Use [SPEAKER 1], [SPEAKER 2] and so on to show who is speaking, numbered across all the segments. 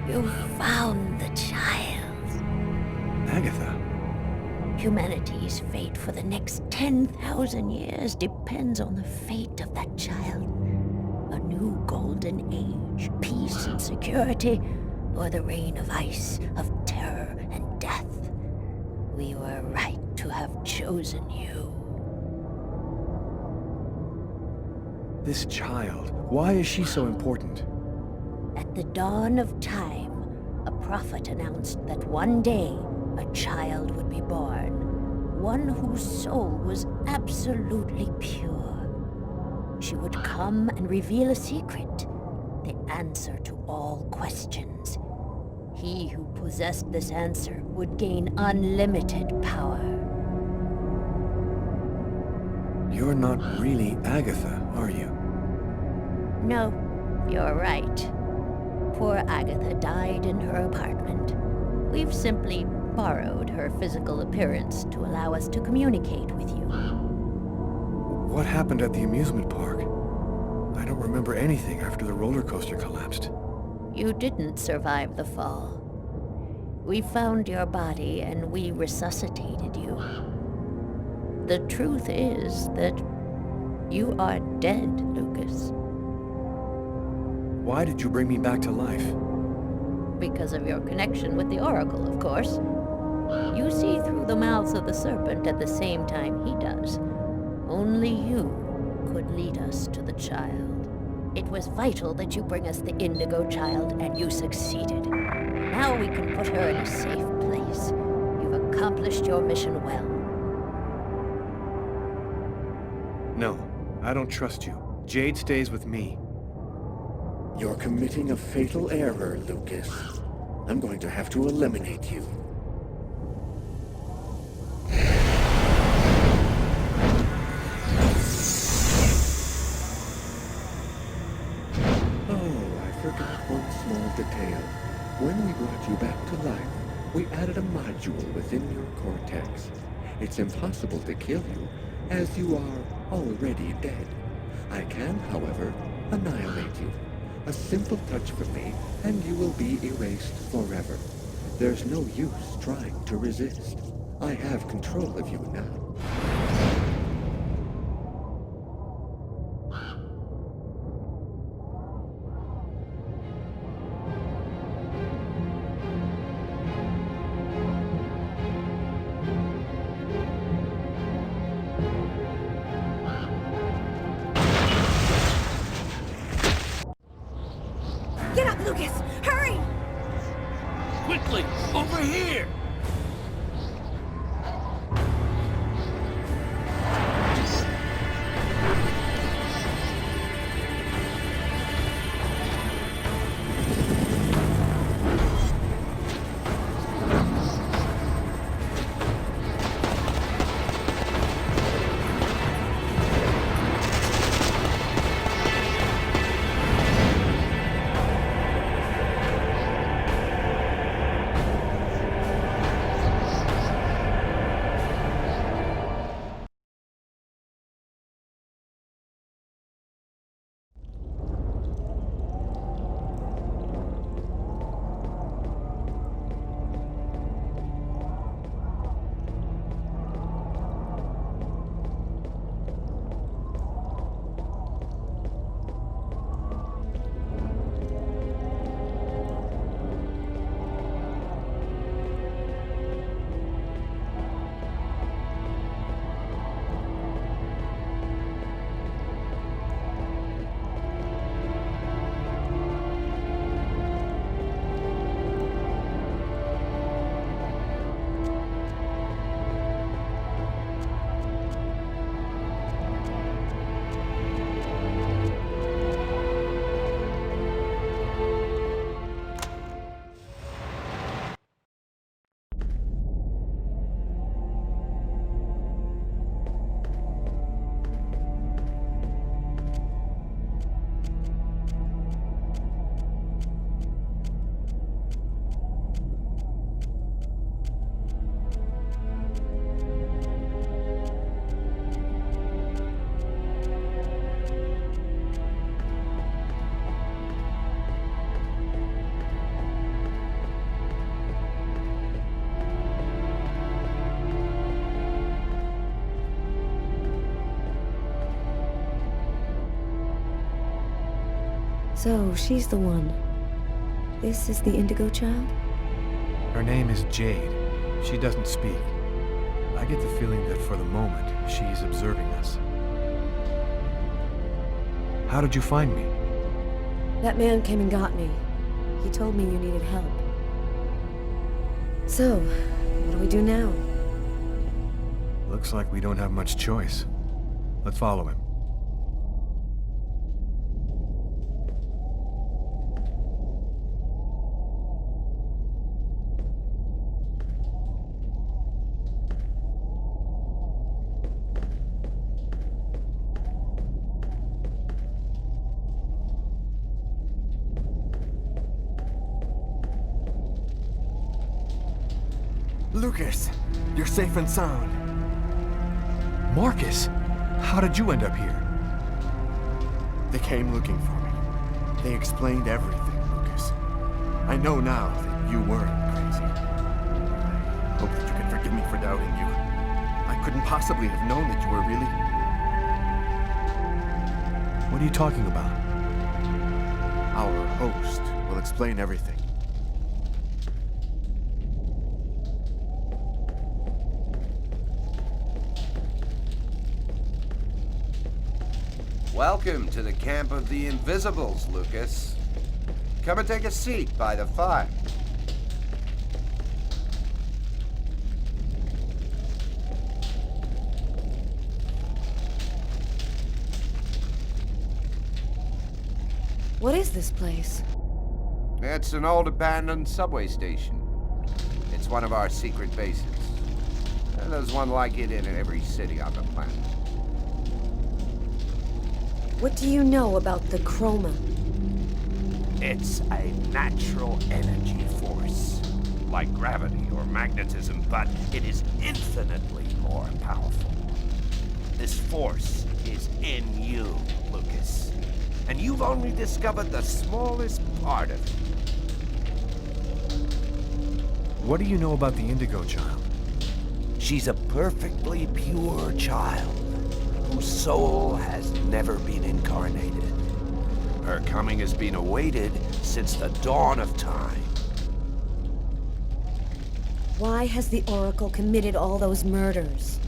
[SPEAKER 1] You found the child.
[SPEAKER 2] Agatha.
[SPEAKER 1] Humanity's fate for the next 10,000 years depends on the fate of that child. A new golden age, peace and security, or the reign of ice, of terror and death. We were right to have chosen you.
[SPEAKER 2] This child, why is she so important?
[SPEAKER 1] At the dawn of time, a prophet announced that one day a child would be born, one whose soul was absolutely pure. She would come and reveal a secret, the answer to all questions. He who possessed this answer would gain unlimited power.
[SPEAKER 2] You're not really Agatha, are you?
[SPEAKER 1] No, you're right. Poor Agatha died in her apartment. We've simply borrowed her physical appearance to allow us to communicate with you.
[SPEAKER 2] What happened at the amusement park? I don't remember anything after the roller coaster collapsed.
[SPEAKER 1] You didn't survive the fall. We found your body and we resuscitated you. The truth is that you are dead, Lucas.
[SPEAKER 2] Why did you bring me back to life?
[SPEAKER 1] Because of your connection with the Oracle, of course. You see through the mouths of the serpent at the same time he does. Only you could lead us to the child. It was vital that you bring us the Indigo Child, and you succeeded. Now we can put her in a safe place. You've accomplished your mission well.
[SPEAKER 2] No, I don't trust you. Jade stays with me.
[SPEAKER 3] You're committing a fatal error, Lucas. I'm going to have to eliminate you. Oh, I forgot one small detail. When we brought you back to life, we added a module within your cortex. It's impossible to kill you, as you are already dead. I can, however, annihilate you. A simple touch from me, and you will be erased forever. There's no use trying to resist. I have control of you now.
[SPEAKER 4] Get up, Lucas! Hurry!
[SPEAKER 5] Quickly! Over here!
[SPEAKER 6] So, she's the one. This is the Indigo Child?
[SPEAKER 2] Her name is Jade. She doesn't speak. I get the feeling that for the moment, she's observing us. How did you find me?
[SPEAKER 6] That man came and got me. He told me you needed help. So, what do we do now?
[SPEAKER 2] Looks like we don't have much choice. Let's follow him.
[SPEAKER 7] Lucas, you're safe and sound.
[SPEAKER 2] Marcus! How did you end up here?
[SPEAKER 7] They came looking for me. They explained everything, Lucas. I know now that you weren't crazy. I hope that you can forgive me for doubting you. I couldn't possibly have known that you were really...
[SPEAKER 2] What are you talking about?
[SPEAKER 7] Our host will explain everything.
[SPEAKER 8] Welcome to the camp of the Invisibles, Lucas. Come and take a seat by the fire.
[SPEAKER 6] What is this place?
[SPEAKER 8] It's an old abandoned subway station. It's one of our secret bases. And there's one like it in every city on the planet.
[SPEAKER 6] What do you know about the chroma?
[SPEAKER 5] It's a natural energy force, like gravity or magnetism, but it is infinitely more powerful. This force is in you, Lucas, and you've only discovered the smallest part of it.
[SPEAKER 2] What do you know about the Indigo Child?
[SPEAKER 5] She's a perfectly pure child whose soul has never been incarnated. Her coming has been awaited since the dawn of time.
[SPEAKER 6] Why has the Oracle committed all those murders?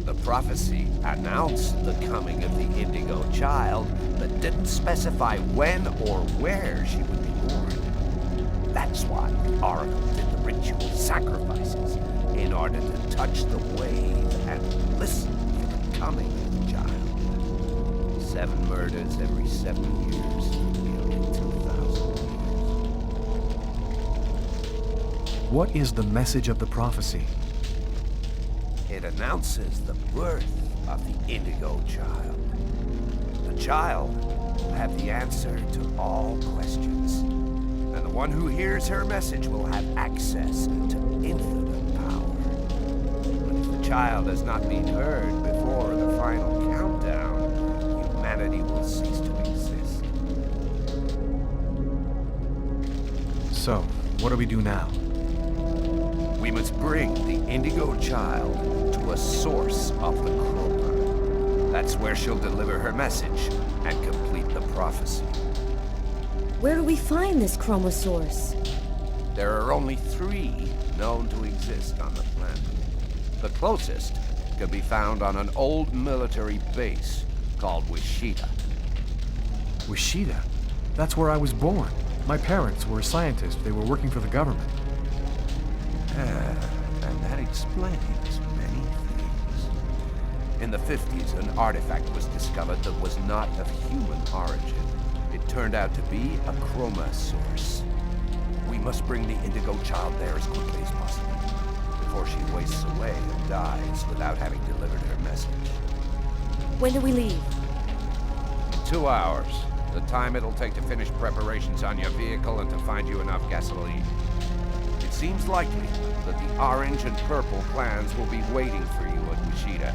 [SPEAKER 5] The prophecy announced the coming of the Indigo Child, but didn't specify when or where she would be born. That's why the Oracle did the ritual sacrifices, in order to touch the wave and listen for the coming of the child. 7 murders every 7 years, nearly 2,000 years.
[SPEAKER 2] What is the message of the prophecy?
[SPEAKER 5] It announces the birth of the Indigo Child. The child will have the answer to all questions, and the one who hears her message will have access to infinite power. But if the child has not been heard before the final countdown, humanity will cease to exist.
[SPEAKER 2] So, what do we do now?
[SPEAKER 5] We must bring the Indigo Child to a source of the chroma. That's where she'll deliver her message and complete the prophecy.
[SPEAKER 6] Where do we find this chroma source?
[SPEAKER 5] There are only 3 known to exist on the planet. The closest can be found on an old military base called Wichita.
[SPEAKER 2] Wichita? That's where I was born. My parents were scientists. They were working for the government.
[SPEAKER 5] And that explains many things. In the 50s, an artifact was discovered that was not of human origin. It turned out to be a chroma source. We must bring the Indigo Child there as quickly as possible, before she wastes away and dies without having delivered her message.
[SPEAKER 6] When do we leave?
[SPEAKER 8] In 2 hours. The time it'll take to finish preparations on your vehicle and to find you enough gasoline. It seems likely that the Orange and Purple clans will be waiting for you at Wichita.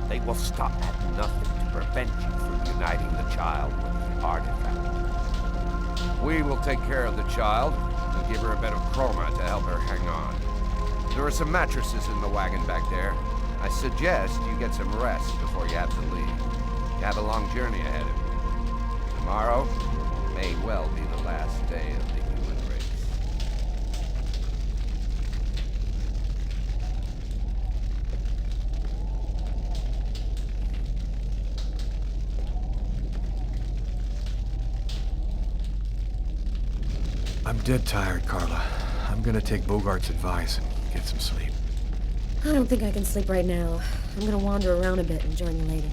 [SPEAKER 8] They will stop at nothing to prevent you from uniting the child with the artifact. We will take care of the child and give her a bit of chroma to help her hang on. There are some mattresses in the wagon back there. I suggest you get some rest before you have to leave. You have a long journey ahead of you. Tomorrow may well be the last day of the human race.
[SPEAKER 2] I'm dead tired, Carla. I'm gonna take Bogart's advice and get some sleep.
[SPEAKER 6] I don't think I can sleep right now. I'm gonna wander around a bit and join you later.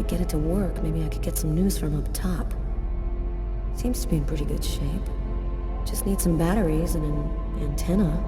[SPEAKER 6] Get it to work, maybe I could get some news from up top. Seems to be in pretty good shape. Just need some batteries and an antenna.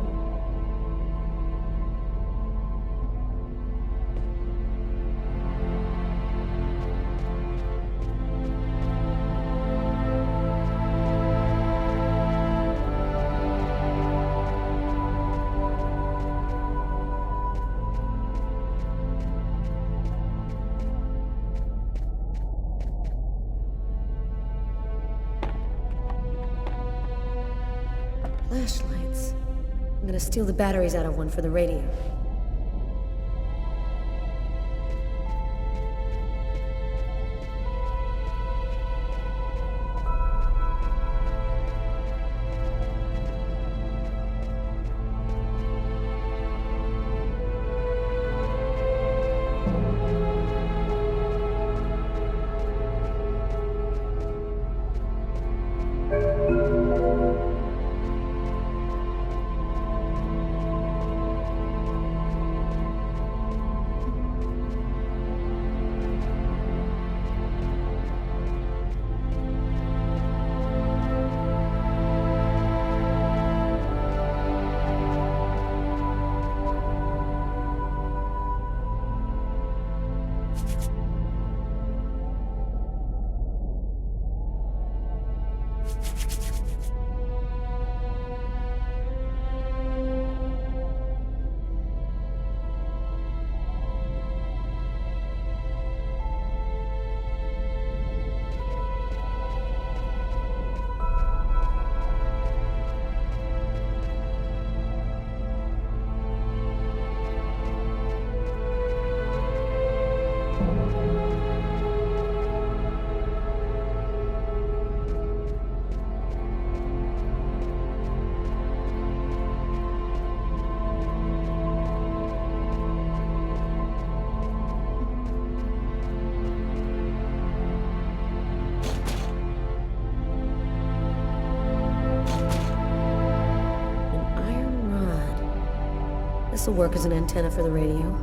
[SPEAKER 6] Flashlights. I'm gonna steal the batteries out of one for the radio. This'll work as an antenna for the radio.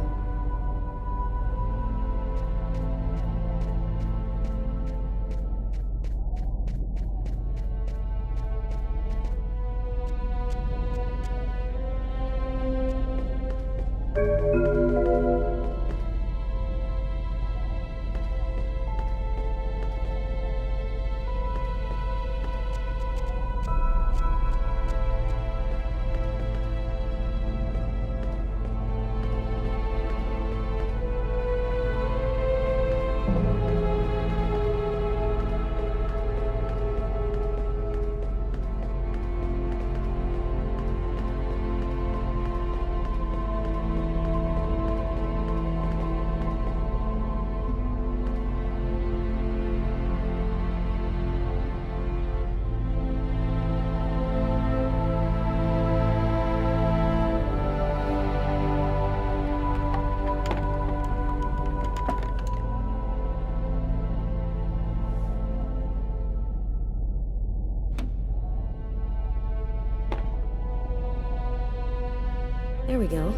[SPEAKER 6] There we go.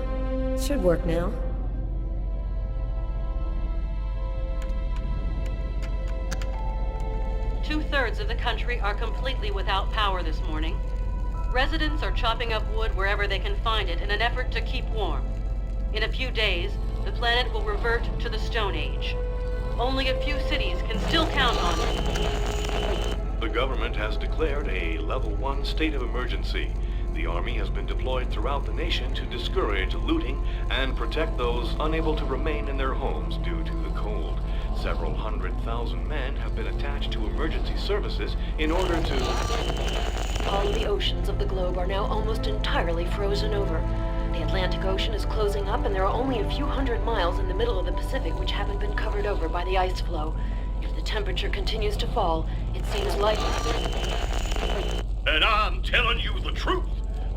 [SPEAKER 6] It should work now.
[SPEAKER 9] 2/3 of the country are completely without power this morning. Residents are chopping up wood wherever they can find it in an effort to keep warm. In a few days, the planet will revert to the Stone Age. Only a few cities can still count on it.
[SPEAKER 10] The government has declared a Level 1 state of emergency. The Army has been deployed throughout the nation to discourage looting and protect those unable to remain in their homes due to the cold. Several 100,000 men have been attached to emergency services in order to...
[SPEAKER 6] All of the oceans of the globe are now almost entirely frozen over. The Atlantic Ocean is closing up, and there are only a few hundred miles in the middle of the Pacific which haven't been covered over by the ice flow. If the temperature continues to fall, it seems likely...
[SPEAKER 11] And I'm telling you the truth.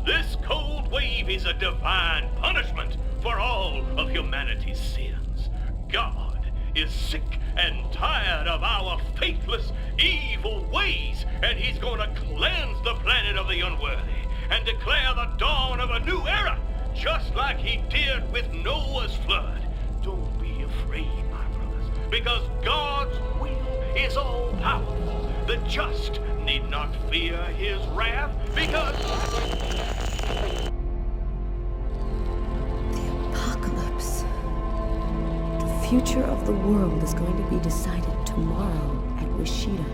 [SPEAKER 11] This cold wave is a divine punishment for all of humanity's sins. God is sick and tired of our faithless, evil ways, and he's gonna cleanse the planet of the unworthy and declare the dawn of a new era, just like he did with Noah's flood. Don't be afraid, my brothers, because God's will is all-powerful. The just need not fear his wrath, because...
[SPEAKER 6] The apocalypse. The future of the world is going to be decided tomorrow at Wishida.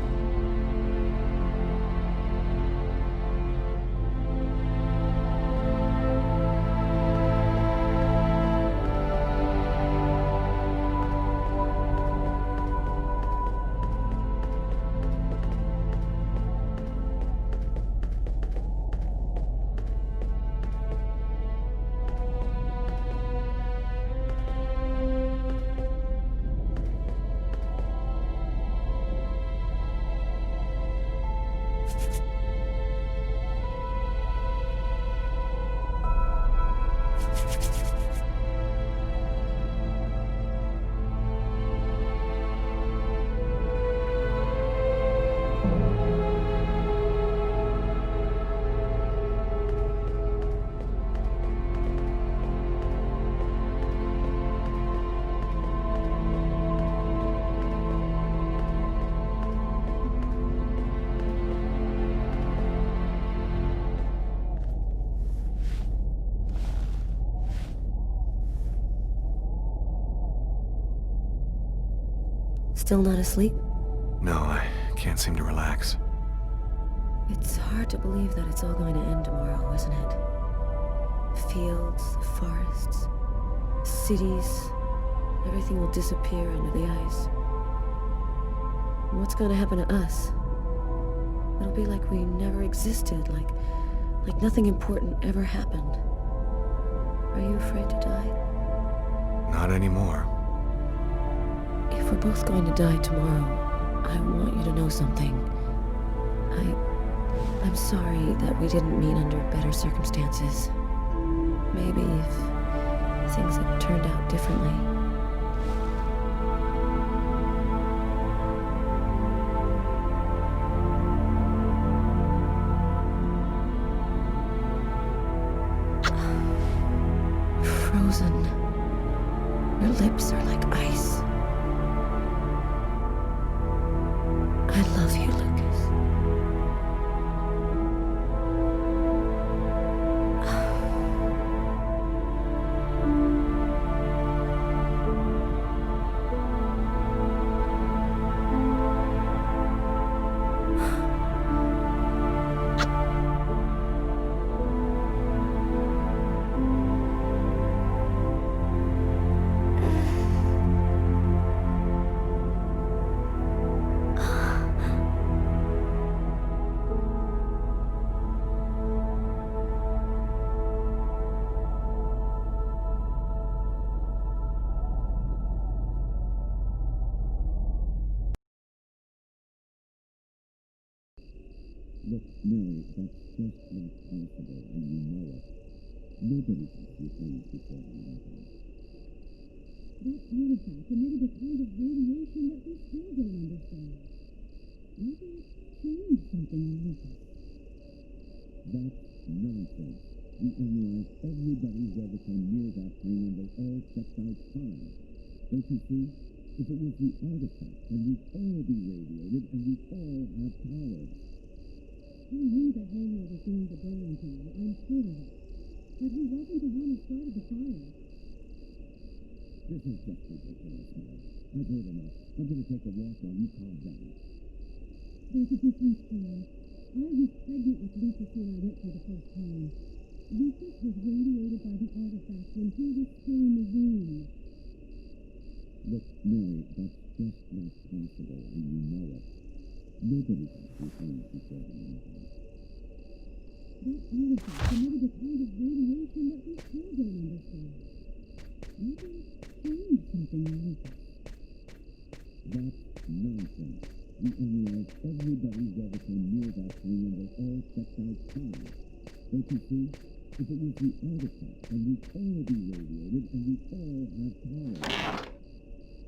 [SPEAKER 6] Still not asleep?
[SPEAKER 2] No, I can't seem to relax.
[SPEAKER 6] It's hard to believe that it's all going to end tomorrow, isn't it? The fields, the forests, cities, everything will disappear under the ice. And what's going to happen to us? It'll be like we never existed, like nothing important ever happened. Are you afraid to die?
[SPEAKER 2] Not anymore.
[SPEAKER 6] If we're both going to die tomorrow, I want you to know something. I'm sorry that we didn't meet under better circumstances. Maybe if things had turned out differently. Frozen. Your lips are like ice. I love you, Lucas.
[SPEAKER 12] Look, Mary, that's just not possible, and you know it. Nobody can see things before they happen. That artifact emitted a kind of radiation that we still don't understand. Maybe it changed something in Lucas. That's nonsense. We analyzed everybody who ever came near that plane, and they all checked out fine. Don't you see? If it was the artifact, then we'd all be radiated and we'd all have powers.
[SPEAKER 13] He knew the hangar was going to burn, John. I'm sure of it. But he wasn't the one who started the fire.
[SPEAKER 12] This is just ridiculous, man. I've heard enough. I'm going to take a walk while you calm down.
[SPEAKER 13] There's a difference, John. I was pregnant with Lucas when I went for the first time. Lucas was radiated by the artifact when he was still in the womb.
[SPEAKER 12] Look, Mary, that's just not possible, and you know it. Nobody can see things before they happen.
[SPEAKER 13] That artifact emitted a kind of radiation that we still don't understand. Maybe it changed something in Lucas.
[SPEAKER 12] That's nonsense. We analyzed everybody who ever came near that thing, and they all checked out fine. Don't you see? If it was the artifact, then we'd all be radiated, and we'd all have powers.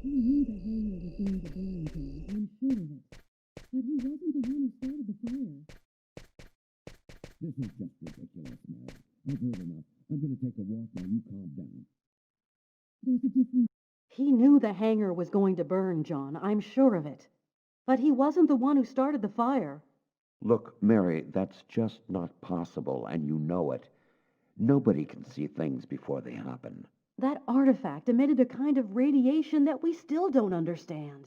[SPEAKER 13] He knew the hangar was going to burn, John. I'm sure of it. But he wasn't the one who started the fire.
[SPEAKER 12] This is just ridiculous, Mary. I've heard enough. I'm going to take a walk while you calm down.
[SPEAKER 13] There's a difference.
[SPEAKER 9] He knew the hangar was going to burn, John. I'm sure of it. But he wasn't the one who started the fire.
[SPEAKER 14] Look, Mary, that's just not possible, and you know it. Nobody can see things before they happen.
[SPEAKER 9] That artifact emitted a kind of radiation that we still don't understand.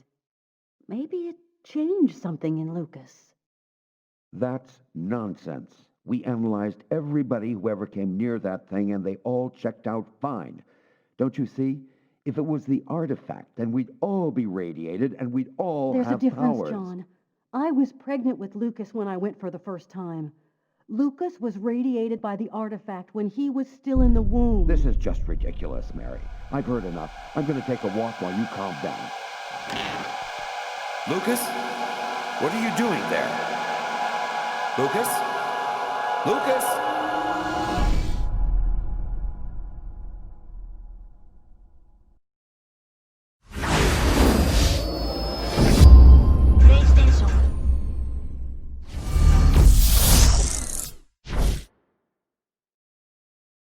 [SPEAKER 9] Maybe it changed something in Lucas.
[SPEAKER 14] That's nonsense. We analyzed everybody who ever came near that thing, and they all checked out fine. Don't you see? If it was the artifact, then we'd all be radiated, and we'd all
[SPEAKER 9] There's
[SPEAKER 14] have
[SPEAKER 9] a difference,
[SPEAKER 14] powers.
[SPEAKER 9] John. I was pregnant with Lucas when I went for the first time. Lucas was radiated by the artifact when he was still in the womb.
[SPEAKER 14] This is just ridiculous, Mary. I've heard enough. I'm going to take a walk while you calm down.
[SPEAKER 5] Lucas? What are you doing there? Lucas? Lucas?